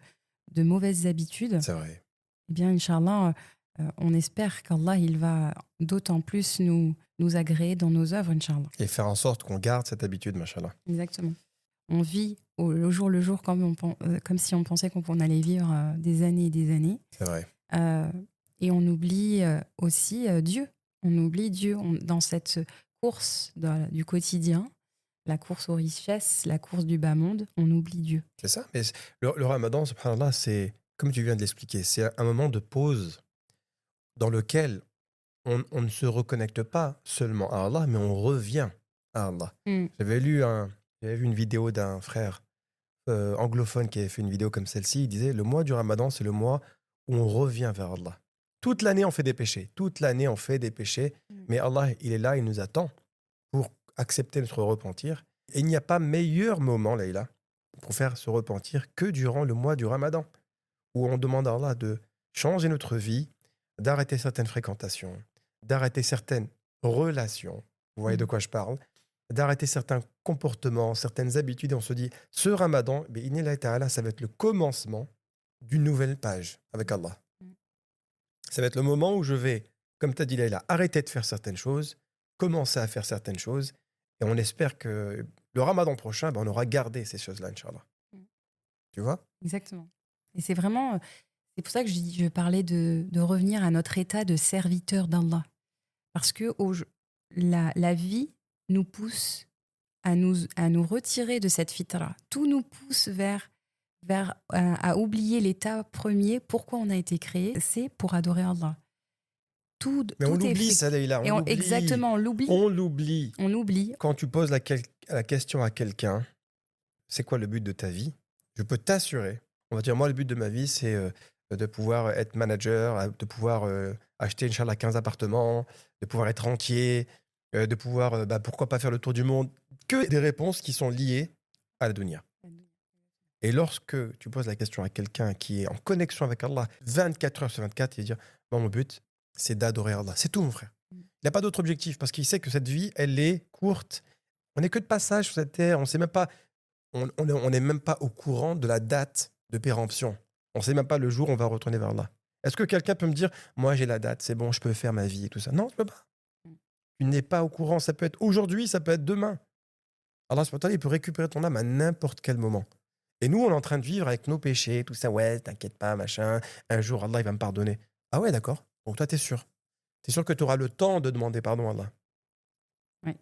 mauvaises habitudes, C'est vrai. eh bien, Inch'Allah, on espère qu'Allah, il va d'autant plus nous agréer dans nos œuvres, Inch'Allah. Et faire en sorte qu'on garde cette habitude, machallah. Exactement. On vit le jour le jour comme si on pensait qu'on allait vivre des années et des années. C'est vrai. Et on oublie aussi Dieu. On oublie Dieu dans cette course du quotidien, la course aux richesses, la course du bas monde. On oublie Dieu. C'est ça. Mais le ramadan, subhanallah, c'est, comme tu viens de l'expliquer, c'est un moment de pause dans lequel on ne se reconnecte pas seulement à Allah, mais on revient à Allah. J'avais vu une vidéo d'un frère anglophone qui avait fait une vidéo comme celle-ci. Il disait, le mois du ramadan, c'est le mois où on revient vers Allah. Toute l'année, on fait des péchés. Toute l'année, on fait des péchés. Mais Allah, il est là, il nous attend pour accepter notre repentir. Et il n'y a pas meilleur moment, Leïla, pour faire ce repentir que durant le mois du ramadan, où on demande à Allah de changer notre vie, d'arrêter certaines fréquentations, d'arrêter certaines relations. Vous voyez de quoi je parle? D'arrêter certains comportements, certaines habitudes. Et on se dit, ce ramadan, Bi'idhnillahi ta'ala, ça va être le commencement d'une nouvelle page avec Allah. Ça va être le moment où je vais, comme tu as dit Leïla, arrêter de faire certaines choses, commencer à faire certaines choses. Et on espère que le ramadan prochain, on aura gardé ces choses-là, Inch'Allah. Tu vois? Exactement. Et c'est vraiment... C'est pour ça que je parlais de revenir à notre état de serviteur d'Allah. Parce que la vie nous pousse à nous retirer de cette fitra. Tout nous pousse à oublier l'état premier. Pourquoi on a été créé? C'est pour adorer Allah. Mais on oublie ça, Leïla. Exactement, on l'oublie. On l'oublie. On oublie. Quand tu poses la question à quelqu'un, c'est quoi le but de ta vie? Je peux t'assurer. On va dire, moi, le but de ma vie, c'est de pouvoir être manager, de pouvoir acheter, Inch'Allah, 15 appartements, de pouvoir être rentier, de pouvoir, pourquoi pas faire le tour du monde. Que des réponses qui sont liées à la dunya. Et lorsque tu poses la question à quelqu'un qui est en connexion avec Allah 24 heures sur 24, il va dire, mon but, c'est d'adorer Allah. C'est tout, mon frère. Il n'a pas d'autre objectif parce qu'il sait que cette vie, elle est courte. On n'est que de passage sur cette terre. On sait même pas, on n'est même pas au courant de la date de péremption. On ne sait même pas le jour où on va retourner vers Allah. Est-ce que quelqu'un peut me dire, moi j'ai la date, c'est bon, je peux faire ma vie et tout ça? Non, tu ne peux pas. Tu n'es pas au courant. Ça peut être aujourd'hui, ça peut être demain. Allah, il peut récupérer ton âme à n'importe quel moment. Et nous, on est en train de vivre avec nos péchés, tout ça. Ouais, t'inquiète pas, machin. Un jour, Allah, il va me pardonner. Ah ouais, d'accord. Donc toi, t'es sûr. T'es sûr que tu auras le temps de demander pardon à Allah. Oui.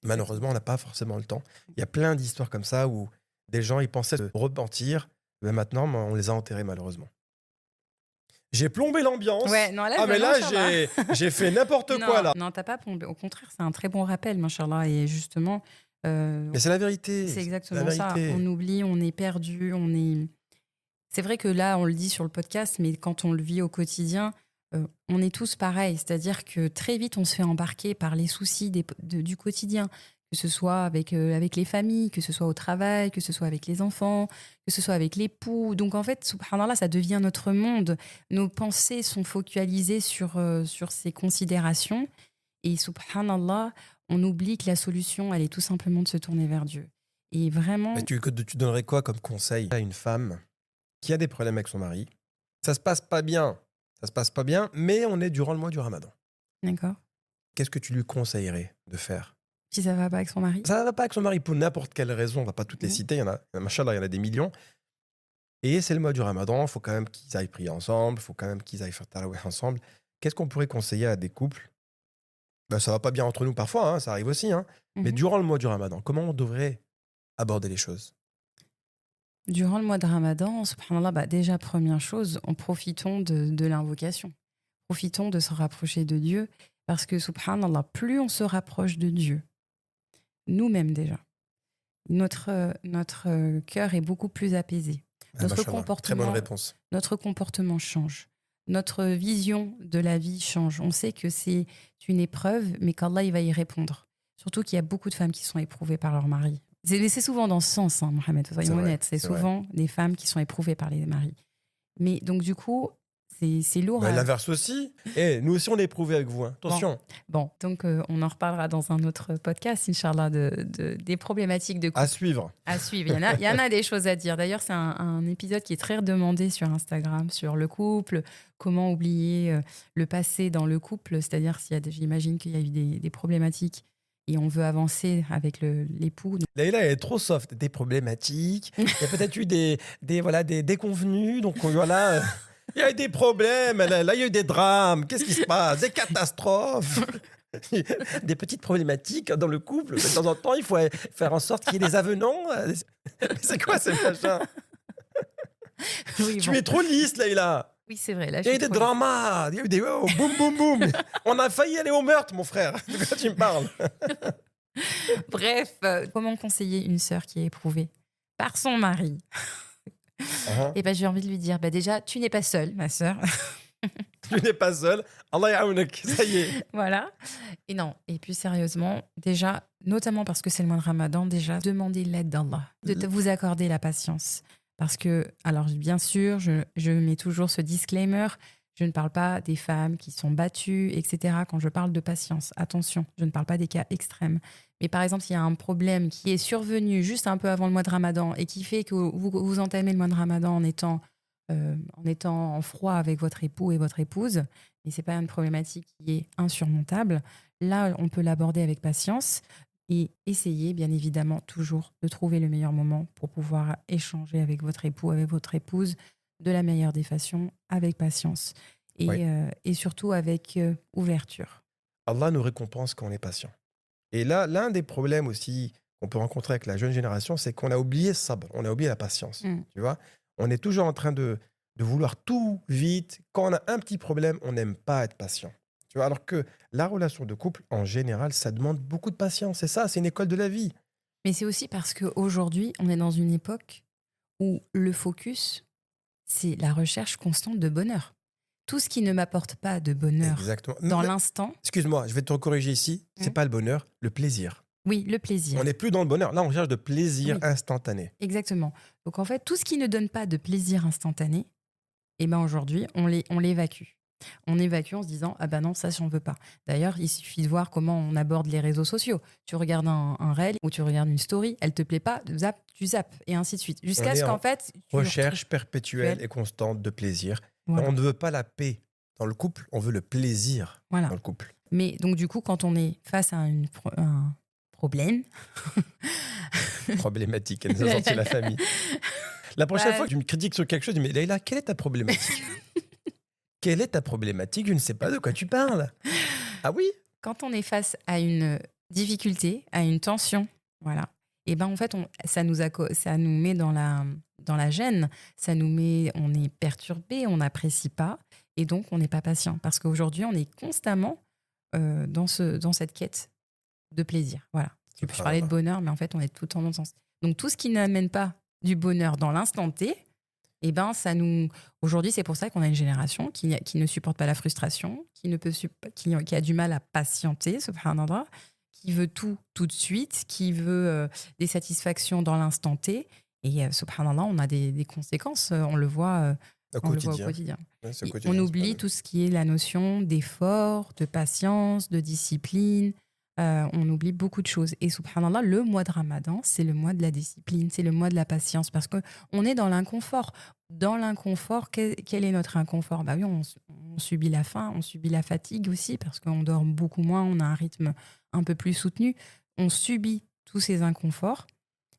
Malheureusement, on n'a pas forcément le temps. Il y a plein d'histoires comme ça où des gens, ils pensaient se repentir. Mais maintenant, on les a enterrés, malheureusement. J'ai plombé l'ambiance. Ouais, non, là, mais vraiment, là, j'ai fait n'importe quoi, là. Non, t'as pas plombé. Au contraire, c'est un très bon rappel, machallah. Et justement... mais c'est la vérité. C'est exactement la ça. vérité. On oublie, on est perdu, on est... C'est vrai que là, on le dit sur le podcast, mais quand on le vit au quotidien, on est tous pareils. C'est-à-dire que très vite, on se fait embarquer par les soucis du quotidien, que ce soit avec les familles, que ce soit au travail, que ce soit avec les enfants, que ce soit avec l'époux. Donc en fait, subhanallah, ça devient notre monde. Nos pensées sont focalisées sur ces considérations. Et subhanallah, on oublie que la solution, elle est tout simplement de se tourner vers Dieu. Et vraiment... Mais tu donnerais quoi comme conseil à une femme qui a des problèmes avec son mari? Ça se passe pas bien. Ça se passe pas bien, mais on est durant le mois du ramadan. D'accord. Qu'est-ce que tu lui conseillerais de faire? Si ça va pas avec son mari? Ça ne va pas avec son mari pour n'importe quelle raison. On va pas toutes les citer. Il y en a, machallah, il y en a des millions. Et c'est le mois du ramadan. Il faut quand même qu'ils aillent prier ensemble. Il faut quand même qu'ils aillent faire tarawih ensemble. Qu'est-ce qu'on pourrait conseiller à des couples? Ça va pas bien entre nous parfois, hein, ça arrive aussi. Hein. Mais durant le mois du ramadan, comment on devrait aborder les choses? Durant le mois de ramadan, subhanallah, déjà, première chose, profitons de l'invocation. Profitons de se rapprocher de Dieu. Parce que, subhanallah, plus on se rapproche de Dieu, nous-mêmes déjà, notre cœur est beaucoup plus apaisé. Notre comportement, très bonne réponse. Notre comportement change. Notre vision de la vie change. On sait que c'est une épreuve, mais qu'Allah, il va y répondre. Surtout qu'il y a beaucoup de femmes qui sont éprouvées par leur mari. C'est souvent dans ce sens, hein, Mohamed, C'est soyons vrai, honnêtes. C'est c'est vrai. souvent des femmes qui sont éprouvées par les maris. Mais donc, du coup, c'est lourd. Mais l'inverse aussi. Nous aussi, on est éprouvés avec vous. Hein. Attention. Bon, donc on en reparlera dans un autre podcast, Inch'Allah, des problématiques de couple À suivre. à suivre. Il y en a des choses à dire. D'ailleurs, c'est un épisode qui est très demandé sur Instagram, sur le couple, comment oublier le passé dans le couple. C'est-à-dire, j'imagine qu'il y a eu des problématiques et on veut avancer avec l'époux. Leïla, elle est trop soft. Des problématiques. Il y a peut-être eu des déconvenus. Donc, voilà. Il y a eu des problèmes. Là, il y a eu des drames. Qu'est-ce qui se passe? Des catastrophes. Des petites problématiques dans le couple. De temps en temps, il faut faire en sorte qu'il y ait des avenants. C'est quoi ces machins? Oui, Tu bon. es trop lisse, Leïla. Oui, c'est vrai. Là, Il y a eu des dramas. Il y a eu des boum, boum, boum. On a failli aller au meurtre, mon frère. De quoi tu me parles? Bref, comment conseiller une sœur qui est éprouvée par son mari? Et ben, j'ai envie de lui dire, déjà, tu n'es pas seule, ma sœur. Tu n'es pas seul. Allah ya'aunek. Ça y est. Voilà. Et non. Et puis sérieusement, déjà, notamment parce que c'est le mois de Ramadan, déjà, demandez l'aide d'Allah, vous accorder la patience. Parce que, alors bien sûr, je mets toujours ce disclaimer, je ne parle pas des femmes qui sont battues, etc. Quand je parle de patience, attention, je ne parle pas des cas extrêmes. Mais par exemple, s'il y a un problème qui est survenu juste un peu avant le mois de Ramadan et qui fait que vous entamez le mois de Ramadan en étant en froid avec votre époux et votre épouse, et c'est pas une problématique qui est insurmontable, là, on peut l'aborder avec patience et essayer, bien évidemment, toujours de trouver le meilleur moment pour pouvoir échanger avec votre époux, avec votre épouse, de la meilleure des façons, avec patience et, Oui. et surtout avec ouverture. Allah nous récompense quand on est patient. Et là, l'un des problèmes aussi qu'on peut rencontrer avec la jeune génération, c'est qu'on a oublié ça, on a oublié la patience. Tu vois, on est toujours en train de vouloir tout vite. Quand on a un petit problème, on n'aime pas être patient. Tu vois, alors que la relation de couple, en général, ça demande beaucoup de patience. C'est ça, c'est une école de la vie. Mais c'est aussi parce qu'aujourd'hui, on est dans une époque où le focus, c'est la recherche constante de bonheur. Tout ce qui ne m'apporte pas de bonheur Exactement. dans Mais- l'instant, Excuse-moi, je vais te corriger ici. C'est pas le bonheur, le plaisir. oui, le plaisir. On n'est plus dans le bonheur. Là, on cherche de plaisir Oui. instantané. Exactement. Donc en fait, tout ce qui ne donne pas de plaisir instantané, eh ben aujourd'hui, on l'évacue. On évacue en se disant ah ben non, ça j'en veux pas. D'ailleurs, il suffit de voir comment on aborde les réseaux sociaux. Tu regardes un reel ou tu regardes une story, elle te plaît pas, tu zappes et ainsi de suite. Jusqu'à On ce est qu'en en fait, Recherche perpétuelle et constante de plaisir. Voilà. On ne veut pas la paix dans le couple, on veut le plaisir Voilà. dans le couple. Mais donc du coup, quand on est face à un problème, Problématique, elle nous a sorti la famille. La prochaine Bah, fois que tu me critiques sur quelque chose, je me dis, mais Leïla, quelle est ta problématique? Quelle est ta problématique? Je ne sais pas de quoi tu parles. Ah oui? quand on est face à une difficulté, à une tension, voilà, et ben en fait, ça nous met dans la gêne, on est perturbé, on n'apprécie pas, et donc on n'est pas patient. Parce qu'aujourd'hui, on est constamment dans cette quête de plaisir. Voilà. Je parlais de bonheur, mais en fait, on est tout le temps dans le sens. Donc tout ce qui n'amène pas du bonheur dans l'instant T, eh ben, aujourd'hui, c'est pour ça qu'on a une génération qui ne supporte pas la frustration, qui a du mal à patienter, subhanallah, qui veut tout de suite, qui veut des satisfactions dans l'instant T. Et subhanallah, on a des conséquences, on le voit au quotidien. Ouais, c'est au Et quotidien, on c'est oublie pas- tout ce qui est la notion d'effort, de patience, de discipline. On oublie beaucoup de choses. Et subhanallah, le mois de Ramadan, c'est le mois de la discipline, c'est le mois de la patience, parce qu'on est dans l'inconfort. Dans l'inconfort, quel est notre inconfort? Bah oui, on subit la faim, on subit la fatigue aussi, parce qu'on dort beaucoup moins, on a un rythme un peu plus soutenu. On subit tous ces inconforts,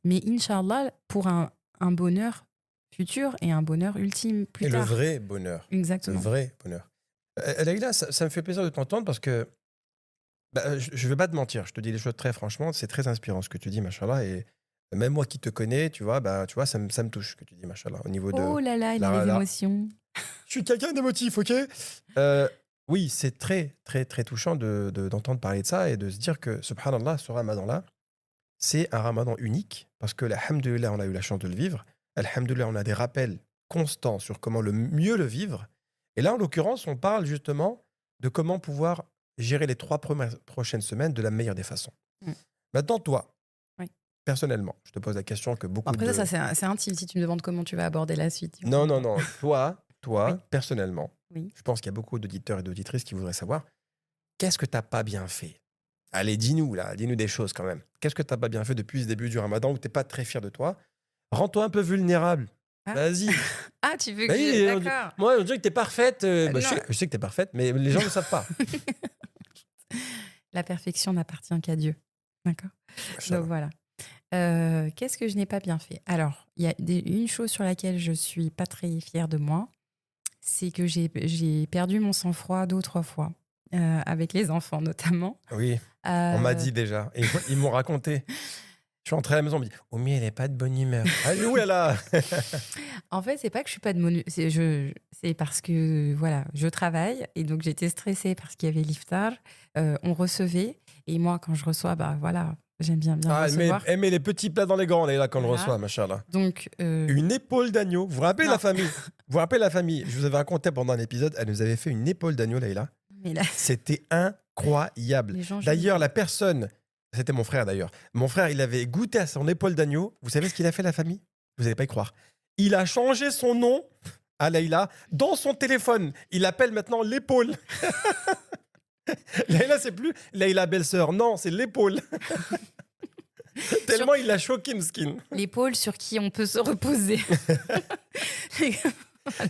mais Inch'Allah, pour un bonheur futur et un bonheur ultime plus Et tard. le vrai bonheur. Exactement. Le vrai bonheur. Leïla, ça me fait plaisir de t'entendre parce que je ne vais pas te mentir, je te dis les choses très franchement, c'est très inspirant ce que tu dis, machallah. Et même moi qui te connais, tu vois, ça me touche ce que tu dis, machallah. Au niveau de. Oh là là, il y a des émotions. Je suis quelqu'un d'émotif, ok? Oui, c'est très, très, très touchant d'entendre parler de ça et de se dire que, subhanallah, ce ramadan-là, c'est un ramadan unique parce que, alhamdoulilah, on a eu la chance de le vivre. Alhamdoulilah, on a des rappels constants sur comment mieux le vivre. Et là, en l'occurrence, on parle justement de comment pouvoir gérer les 3 prochaines semaines de la meilleure des façons. Mm. Maintenant, toi, Oui. personnellement, je te pose la question que beaucoup Après, de... c'est intime si tu me demandes comment tu vas aborder la suite. du coup. Non, toi, Oui. personnellement, Oui. je pense qu'il y a beaucoup d'auditeurs et d'auditrices qui voudraient savoir qu'est-ce que tu n'as pas bien fait. Allez, dis-nous des choses quand même. Qu'est-ce que tu n'as pas bien fait depuis ce début du Ramadan où tu n'es pas très fier de toi? Rends-toi un peu vulnérable. Ah. Vas-y. Ah, tu veux que Bah oui, je... on dit- D'accord. Moi, on dirait que tu es parfaite. Non. Je sais que tu es parfaite, mais les gens ne le savent pas. La perfection n'appartient qu'à Dieu. D'accord. Donc voilà. Qu'est-ce que je n'ai pas bien fait? Alors, il y a une chose sur laquelle je suis pas très fière de moi, c'est que j'ai perdu mon sang-froid 2 ou 3 fois, avec les enfants notamment. Oui, on m'a dit déjà. Et ils m'ont raconté. Je suis entré à la maison, on me dit Oumi, elle n'est pas de bonne humeur. Ah, où elle a En fait, c'est pas que je suis pas de mon... C'est parce que, voilà, je travaille et donc j'étais stressée parce qu'il y avait l'iftar. On recevait et moi, quand je reçois, bah voilà, j'aime bien recevoir. Elle met les petits plats dans les grands, là, quand on le Voilà. reçoit, machallah. Donc, Une épaule d'agneau. Vous vous rappelez Non. la famille? Vous vous rappelez la famille? Je vous avais raconté pendant un épisode, elle nous avait fait une épaule d'agneau, Leïla. mais là, C'était incroyable. les gens... D'ailleurs, la personne, c'était mon frère d'ailleurs. Mon frère, il avait goûté à son épaule d'agneau. Vous savez ce qu'il a fait, la famille? Vous n'allez pas y croire. Il a changé son nom à Leïla dans son téléphone. Il l'appelle maintenant l'épaule. Leïla, c'est plus Leïla belle-sœur. Non, c'est l'épaule. Tellement il l'a choqué, Mskin. L'épaule sur qui on peut se reposer.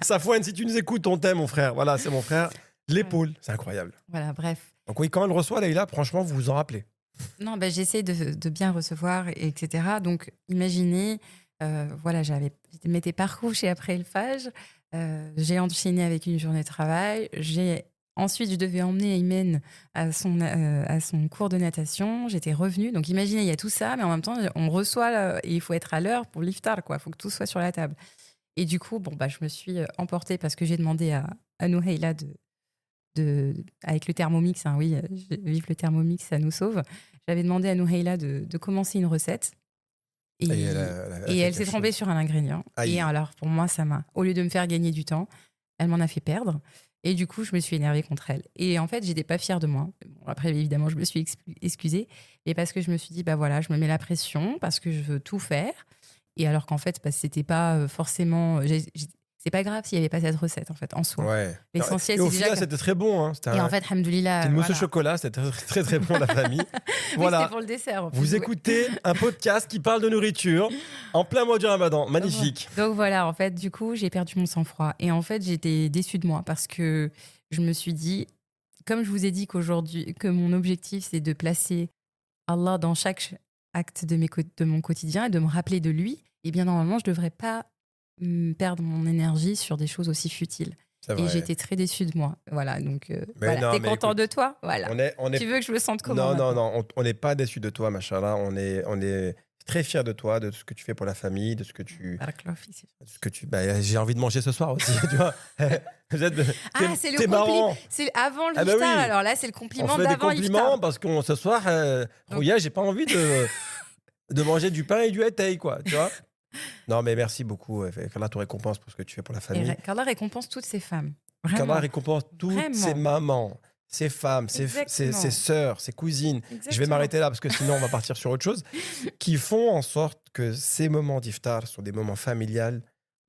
Safouane, si tu nous écoutes, on t'aime, mon frère. Voilà, c'est mon frère. L'épaule, c'est incroyable. Voilà, bref. Donc oui, quand elle reçoit Leïla, franchement, vous vous en rappelez. Non, bah, j'essaie de bien recevoir, etc. Donc, imaginez, voilà, je m'étais pas recouchée après le Fajr. J'ai enchaîné avec une journée de travail. Ensuite, je devais emmener Aymen à son cours de natation. J'étais revenue. Donc, imaginez, il y a tout ça, mais en même temps, on reçoit et il faut être à l'heure pour l'iftar, quoi. Il faut que tout soit sur la table. Et du coup, bon, bah, je me suis emportée parce que j'ai demandé à Nouhaila avec le Thermomix, hein, oui, vive le Thermomix, ça nous sauve. J'avais demandé à Nouhaila de commencer une recette. Et elle s'est trompée sur un ingrédient. Aïe. Et alors, pour moi, au lieu de me faire gagner du temps, elle m'en a fait perdre. Et du coup, je me suis énervée contre elle. Et en fait, j'étais pas fière de moi. Bon, après, évidemment, je me suis excusée. Et parce que je me suis dit, bah voilà, je me mets la pression parce que je veux tout faire. Et alors qu'en fait, bah, c'était pas forcément... C'est pas grave s'il n'y avait pas cette recette, en fait, en soi. Ouais. L'essentiel, Et au c'est déjà final, que- c'était très bon. Hein. Et en fait, alhamdoulilah, c'était une mousse au voilà. chocolat, c'était très très bon, la famille. Oui, Voilà. c'était pour le dessert. en plus, Vous ouais. écoutez un podcast qui parle de nourriture en plein mois du Ramadan. Magnifique. Donc voilà, en fait, du coup, j'ai perdu mon sang-froid. Et en fait, j'étais déçue de moi parce que je me suis dit, comme je vous ai dit qu'aujourd'hui, que mon objectif, c'est de placer Allah dans chaque acte de mon quotidien et de me rappeler de lui, et bien normalement, je ne devrais pas perdre mon énergie sur des choses aussi futiles. C'est Et vrai. j'étais très déçue de moi. Voilà, donc Mais non, t'es mais content écoute, de toi? Voilà. On est... Tu veux que je me sente comment? Non, maintenant on n'est pas déçu de toi, machallah. On est très fiers de toi, de ce que tu fais pour la famille, de ce que tu... Barakallahu fik. Bah, j'ai envie de manger ce soir aussi, tu vois. Vous êtes... Ah, c'est le t'es marrant. compliment. C'est avant Ah bah l'iftar. oui. Alors là, c'est le On compliment se fait des d'avant compliments l'iftar. parce que ce soir, Rouya, j'ai pas envie de manger du pain et du étail, quoi, tu vois. Non, mais merci beaucoup. Qu'Allah te récompense pour ce que tu fais pour la famille. Et qu'Allah récompense toutes ces femmes. Qu'Allah Vraiment. récompense toutes Vraiment. ses mamans, ses femmes, ses Exactement. sœurs, ses cousines. Je vais Exactement. m'arrêter là parce que sinon on va partir sur autre chose. Qui font en sorte que ces moments d'iftar sont des moments familiales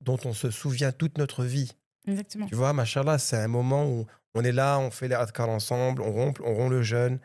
dont on se souvient toute notre vie. Exactement. Tu vois, machallah, c'est un moment où on est là, on fait les adhkar ensemble, on rompt le jeûne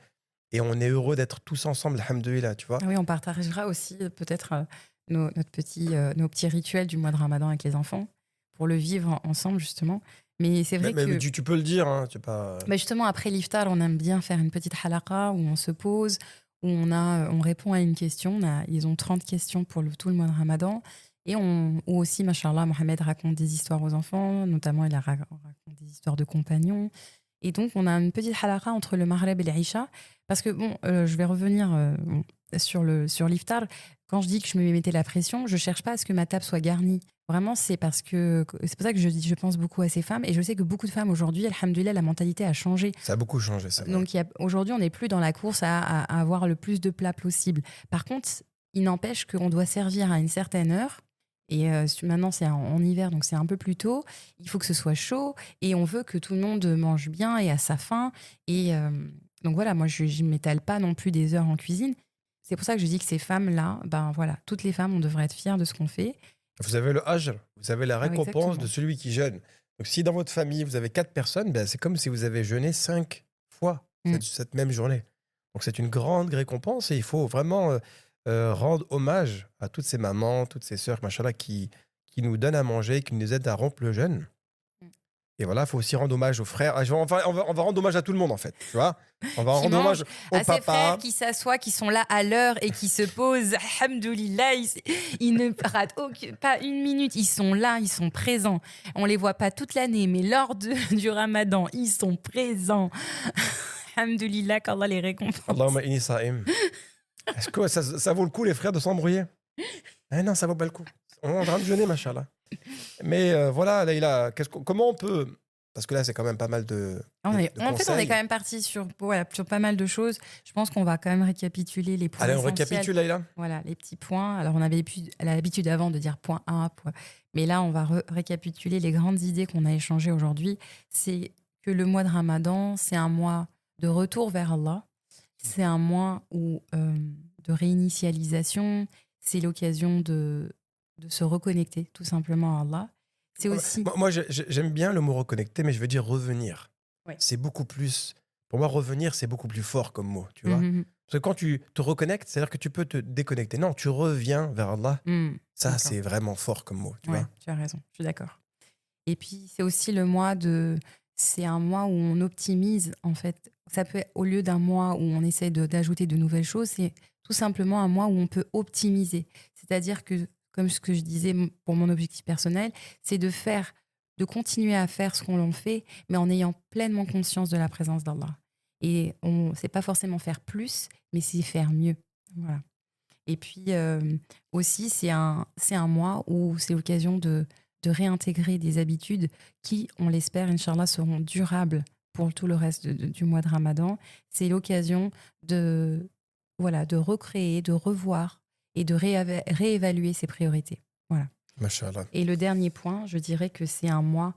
et on est heureux d'être tous ensemble, alhamdoulilah, tu vois. Ah oui, on partagera aussi peut-être nos petits rituels du mois de Ramadan avec les enfants pour le vivre ensemble justement. Mais c'est vrai Mais que tu peux le dire, hein, tu sais pas... bah, justement après l'iftar, on aime bien faire une petite halaqa où on se pose, où on répond à une question. Ils ont 30 questions pour tout le mois de Ramadan. Et où aussi, machallah, Mohamed raconte des histoires aux enfants, notamment il raconte des histoires de compagnons. Et donc, on a une petite halaqa entre le Maghreb et l'Aïcha. Parce que, bon, je vais revenir sur l'iftar. Quand je dis que je me mettais la pression, je ne cherche pas à ce que ma table soit garnie. Vraiment, c'est pour ça que je pense beaucoup à ces femmes. Et je sais que beaucoup de femmes aujourd'hui, alhamdoulilah, la mentalité a changé. Ça a beaucoup changé, ça. Donc, aujourd'hui, on n'est plus dans la course à avoir le plus de plats possible. Par contre, il n'empêche qu'on doit servir à une certaine heure. Et maintenant, c'est en hiver, donc c'est un peu plus tôt. Il faut que ce soit chaud et on veut que tout le monde mange bien et à sa faim. Et donc voilà, moi, je ne m'étale pas non plus des heures en cuisine. c'est pour ça que je dis que ces femmes-là, ben voilà, toutes les femmes, on devrait être fières de ce qu'on fait. Vous avez le ajr, vous avez la Ah oui, récompense exactement. de celui qui jeûne. Donc, si dans votre famille, vous avez 4 personnes, ben, c'est comme si vous avez jeûné 5 fois cette même journée. Donc, c'est une grande récompense et il faut vraiment rendre hommage à toutes ces mamans, toutes ces sœurs, machallah, qui nous donnent à manger, qui nous aident à rompre le jeûne. Et voilà, il faut aussi rendre hommage aux frères. On va rendre hommage à tout le monde, en fait. Tu vois, on va Qui rendre hommage mangent, au à ses frères papa. qui s'assoient, qui sont là à l'heure et qui se posent. Alhamdoulilah, ils ne ratent pas une minute. Ils sont là, ils sont présents. On les voit pas toute l'année, mais lors du ramadan, ils sont présents. Alhamdoulilah, qu'Allah les récompense. Allahumma inni sa'im. Est-ce que ça vaut le coup, les frères, de s'embrouiller? Non, ça vaut pas le coup. On est en train de jeûner, machallah. Mais voilà, Leïla, comment on peut... Parce que là, c'est quand même pas mal de En fait, on conseils. est quand même parti sur pas mal de choses. Je pense qu'on va quand même récapituler les points Allez, on essentiels. récapitule, Leïla. Voilà, les petits points. Alors, on avait l'habitude avant de dire point A, mais là, on va récapituler les grandes idées qu'on a échangées aujourd'hui. C'est que le mois de Ramadan, c'est un mois de retour vers Allah. C'est un mois de réinitialisation. C'est l'occasion de se reconnecter tout simplement à Allah. C'est aussi... Moi, j'aime bien le mot reconnecter, mais je veux dire revenir. Ouais. C'est beaucoup plus... Pour moi, revenir, c'est beaucoup plus fort comme mot, tu vois. Mhm. Parce que quand tu te reconnectes, c'est-à-dire que tu peux te déconnecter. Non, tu reviens vers Allah. Ça, D'accord. c'est vraiment fort comme mot, tu Ouais, vois. tu as raison, je suis d'accord. Et puis, c'est aussi le mois c'est un mois où on optimise, en fait. Ça peut être, au lieu d'un mois où on essaie d'ajouter de nouvelles choses, c'est tout simplement un mois où on peut optimiser. C'est-à-dire que, comme ce que je disais pour mon objectif personnel, c'est de continuer à faire ce qu'on en fait, mais en ayant pleinement conscience de la présence d'Allah. Et c'est pas forcément faire plus, mais c'est faire mieux. Voilà. Et puis aussi, c'est un mois où c'est l'occasion de réintégrer des habitudes qui, on l'espère, Inch'Allah, seront durables pour tout le reste du mois de Ramadan. C'est l'occasion de recréer, de revoir et de réévaluer ses priorités. Voilà. Mashallah. Et le dernier point, je dirais que c'est un mois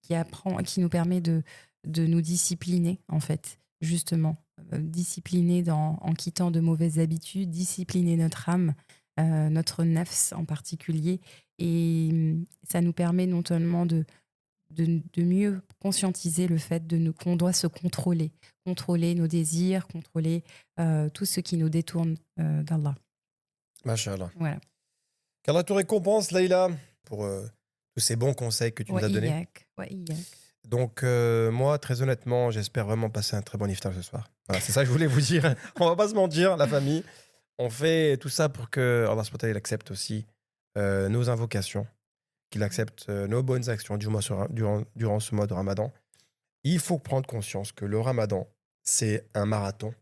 qui nous permet de nous discipliner, en fait, justement. Discipliner en quittant de mauvaises habitudes, discipliner notre âme, notre nafs en particulier. Et ça nous permet non seulement de mieux conscientiser le fait qu'on doit se contrôler nos désirs, contrôler tout ce qui nous détourne d'Allah. Mashallah. Voilà. Qu'Allah te récompense, Leïla, pour tous ces bons conseils que tu nous as donnés. Donc, moi, très honnêtement, j'espère vraiment passer un très bon iftar ce soir. Voilà, c'est ça que je voulais vous dire. On va pas se mentir, la famille. On fait tout ça pour que Allah subhanahu wa ta'ala accepte aussi nos invocations, qu'il accepte nos bonnes actions durant ce mois de Ramadan. Il faut prendre conscience que le Ramadan, c'est un marathon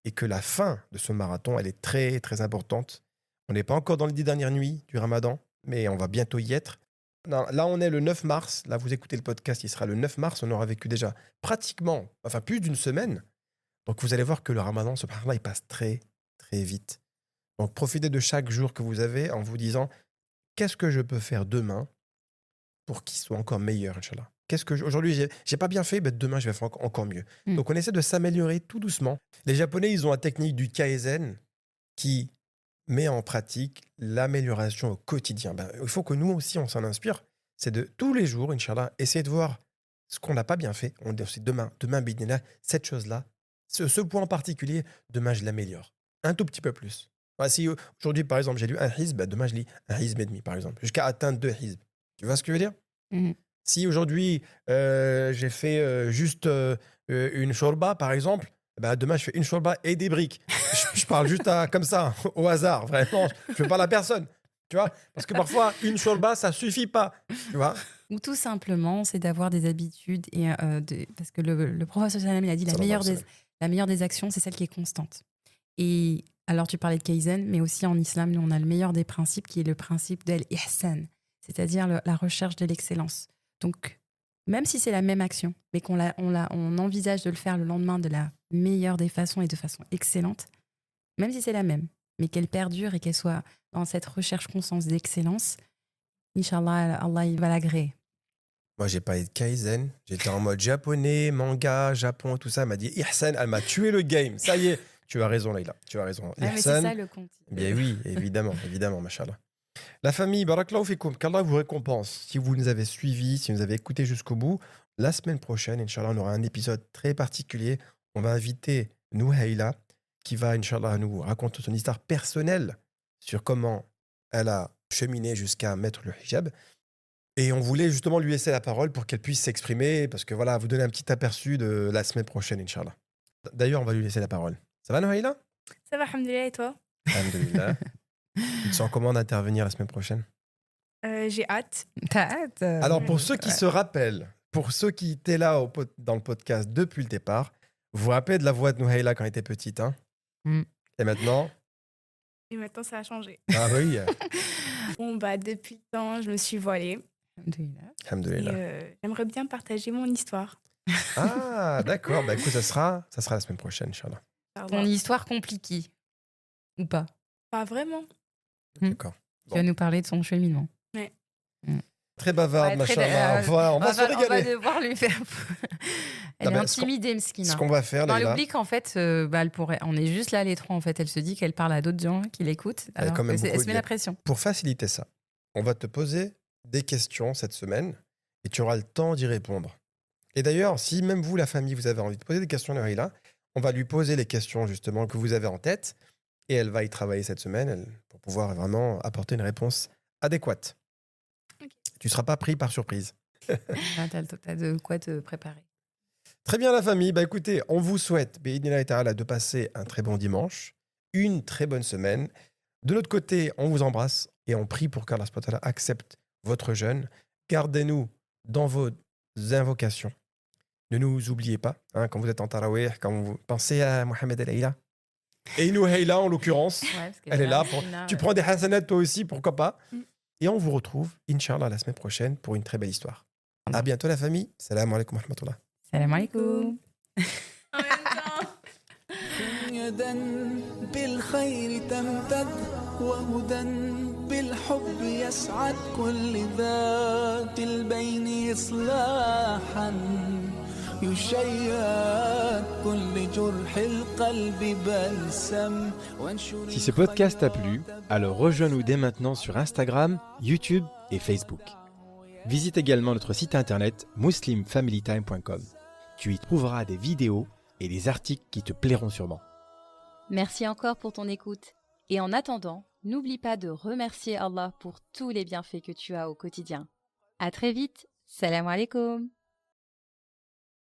et que la fin de ce marathon, elle est très, très importante. On n'est pas encore dans les 10 dernières nuits du Ramadan, mais on va bientôt y être. Non, là, on est le 9 mars. Là, vous écoutez le podcast, il sera le 9 mars. On aura vécu déjà pratiquement, enfin plus d'une semaine. Donc, vous allez voir que le Ramadan, subhanallah, il passe très, très vite. Donc, profitez de chaque jour que vous avez en vous disant qu'est-ce que je peux faire demain pour qu'il soit encore meilleur, Inch'Allah. Aujourd'hui, j'ai pas bien fait, mais demain, je vais faire encore mieux. Donc, on essaie de s'améliorer tout doucement. Les Japonais, ils ont la technique du Kaizen qui met en pratique l'amélioration au quotidien. Il faut que nous aussi, on s'en inspire. C'est de tous les jours, Inch'Allah, essayer de voir ce qu'on n'a pas bien fait. On dit aussi demain, bidnillah, cette chose-là, ce point en particulier, demain, je l'améliore. Un tout petit peu plus. Si aujourd'hui, par exemple, j'ai lu un hizb, demain, je lis un hizb et demi, par exemple, jusqu'à atteindre 2 hizb. Tu vois ce que je veux dire? Si aujourd'hui, j'ai fait juste une shorba, par exemple, demain, je fais une shorba et des briques. Je parle juste comme ça, au hasard, vraiment. Je ne fais pas la personne, tu vois. Parce que parfois, une shorba, ça ne suffit pas, tu vois. Ou tout simplement, c'est d'avoir des habitudes. Parce que le prophète sallam, il a dit la meilleure des actions, c'est celle qui est constante. Et alors, tu parlais de Kaizen, mais aussi en islam, nous, on a le meilleur des principes, qui est le principe de l'ihsan, c'est-à-dire la recherche de l'excellence. Donc, même si c'est la même action, mais on envisage de le faire le lendemain de la meilleure des façons et de façon excellente, même si c'est la même, mais qu'elle perdure et qu'elle soit dans cette recherche constante d'excellence, Inch'Allah, Allah, il va l'agréer. Moi, j'ai pas eu de Kaizen. J'étais en mode japonais, manga, Japon, tout ça. Elle m'a dit Ihsan, elle m'a tué le game. Ça y est, Tu as raison, Leïla. Tu as raison. Ah, mais c'est Ihsan, ça le compte. bien oui, évidemment, machallah. La famille, barakallahu fikoum, qu'Allah vous récompense. Si vous nous avez suivis, si vous nous avez écoutés jusqu'au bout, la semaine prochaine, Inch'Allah, on aura un épisode très particulier. On va inviter Nouhaïla, qui va, Inch'Allah, nous raconter son histoire personnelle sur comment elle a cheminé jusqu'à mettre le hijab. Et on voulait justement lui laisser la parole pour qu'elle puisse s'exprimer, parce que voilà, vous donner un petit aperçu de la semaine prochaine, Inch'Allah. D'ailleurs, on va lui laisser la parole. Ça va, Nouhaïla? Ça va, alhamdoulilah, et toi? Alhamdulillah. Tu te sens comment d'intervenir la semaine prochaine? J'ai hâte. T'as hâte Alors, pour ceux qui se rappellent, pour ceux qui étaient là dans le podcast depuis le départ, vous vous rappelez de la voix de Nouhaïla quand elle était petite, hein? Mm. Et maintenant? Et maintenant, ça a changé. Ah oui, Bon, bah, depuis le temps, je me suis voilée. Et alhamdulillah. j'aimerais bien partager mon histoire. Ah, d'accord. Bah écoute, ça sera la semaine prochaine, Inch'Allah. Pardon. Ton histoire compliquée. Ou pas? Pas vraiment. D'accord. Tu vas nous parler de son cheminement. Très bavarde, Ouais, très machallah. On va se on va régaler. devoir lui faire. Elle Ah est bah, intimidée, Ce Mskina. qu'on va faire, Non, elle Leïla, oublie qu'en fait, elle pourrait. On est juste là les trois. En fait, elle se dit qu'elle parle à d'autres gens qui l'écoutent. Elle a alors quand même que elle beaucoup se met de- la pression. pour faciliter ça, on va te poser des questions cette semaine et tu auras le temps d'y répondre. Et d'ailleurs, si même vous, la famille, vous avez envie de poser des questions à Leïla, on va lui poser les questions justement que vous avez en tête et elle va y travailler cette semaine pour pouvoir vraiment apporter une réponse adéquate. Ok. Tu ne seras pas pris par surprise. Là, t'as de quoi te préparer. Très bien, la famille. Bah écoutez, on vous souhaite, bi'idhnillahi ta'ala, de passer un très bon dimanche, une très bonne semaine. De notre côté, on vous embrasse et on prie pour qu'Allah subhanahu wa ta'ala accepte votre jeûne. Gardez-nous dans vos invocations. Ne nous oubliez pas, hein, quand vous êtes en tarawih, quand vous pensez à Mohamed El Aïla. Et Nouhaïla, en l'occurrence, elle est là. Tu prends des hasanats toi aussi, pourquoi pas. Mm. Et on vous retrouve, Inch'Allah, la semaine prochaine pour une très belle histoire. À bientôt, la famille. Salam alaikum wa rahmatullah. Salam alaikum. En même temps. يدا بالخير تمتد وهدى بالحب يسعد كل ذات البين إصلاحا يشيد كل جرح القلب بلسم وانشر Si ce podcast t'a plu, alors rejoins-nous dès maintenant sur Instagram, YouTube et Facebook. Visite également notre site internet muslimfamilytime.com. Tu y trouveras des vidéos et des articles qui te plairont sûrement. Merci encore pour ton écoute. Et en attendant, n'oublie pas de remercier Allah pour tous les bienfaits que tu as au quotidien. À très vite. Salam alaikum.